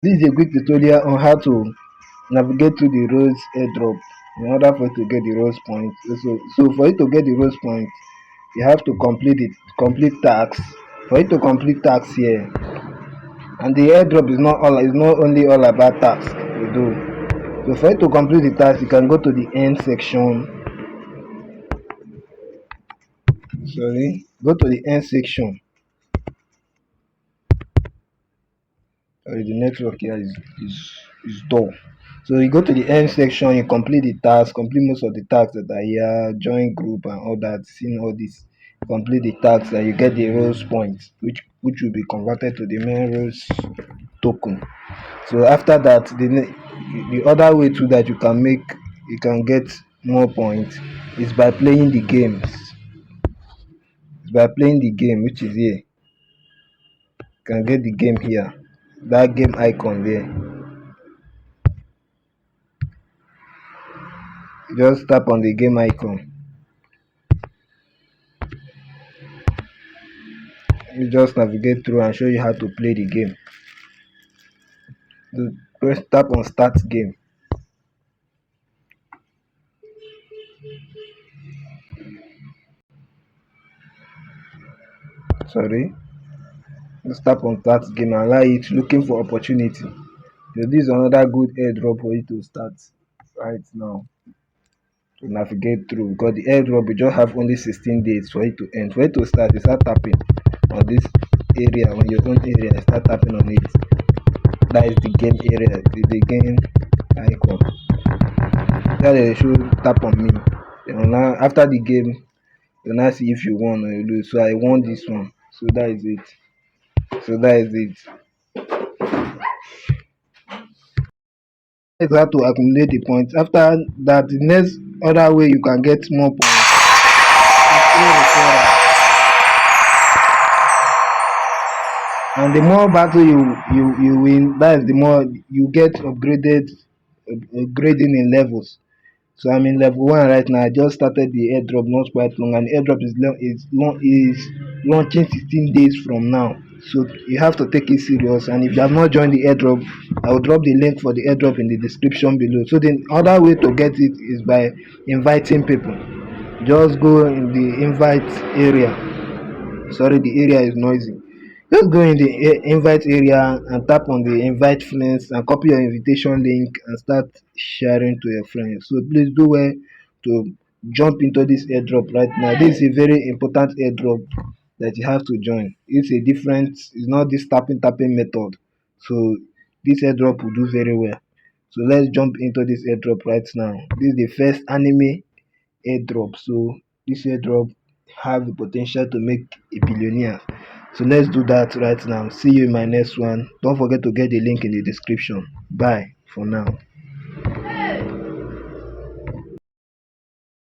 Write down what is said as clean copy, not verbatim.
This is a quick tutorial on how to navigate to the RoOLZ airdrop in order for you to get the RoOLZ points. So for you to get the RoOLZ points, you have to complete tasks. For you to complete tasks here, and the airdrop is not only all about tasks you do. So for you to complete the task, you can go to the end section. Go to the end section. Sorry, the network here is dull. So you go to the end section, you complete the task, complete most of the tasks that are here, join group and all that, seeing all this, complete the tasks and you get the RoOLZ points, which will be converted to the main RoOLZ token. So after that, the other way too that you can get more points is by playing the games. It's by playing the game, which is here. You can get the game here, that game icon there. Just tap on the game icon. You just navigate through and show you how to play the game. Press tap on start game. Sorry. Just tap on start game and allow it looking for opportunity. So this is another good airdrop for you to start right now. To navigate through, because the airdrop will just have only 16 days for it to end. For it to start, you start tapping on this area, on your own area, you start tapping on it. That is the game area, the game icon. That they should tap on me. Now after the game, you'll now see if you won or you lose. So I won this one. So that is it. It's how to accumulate the points. After that, the next other way you can get more points is through referral. And the more battle you win, that is the more you get upgrading in levels. So I'm in level 1 right now. I just started the airdrop not quite long, and the airdrop is launching 16 days from now. So you have to take it serious. And if you have not joined the airdrop, I will drop the link for the airdrop in the description below. So the other way to get it is by inviting people. Just go in the invite area. Sorry, the area is noisy. Just go in the invite area and tap on the invite friends and copy your invitation link and start sharing to your friends. So please do well to jump into this airdrop right now. This is a very important airdrop that you have to join. It's not this tapping method. So this airdrop will do very well. So let's jump into this airdrop right now. This is the first anime airdrop. So this airdrop have the potential to make a billionaire. So let's do that right now. See you in my next one. Don't forget to get the link in the description. Bye for now.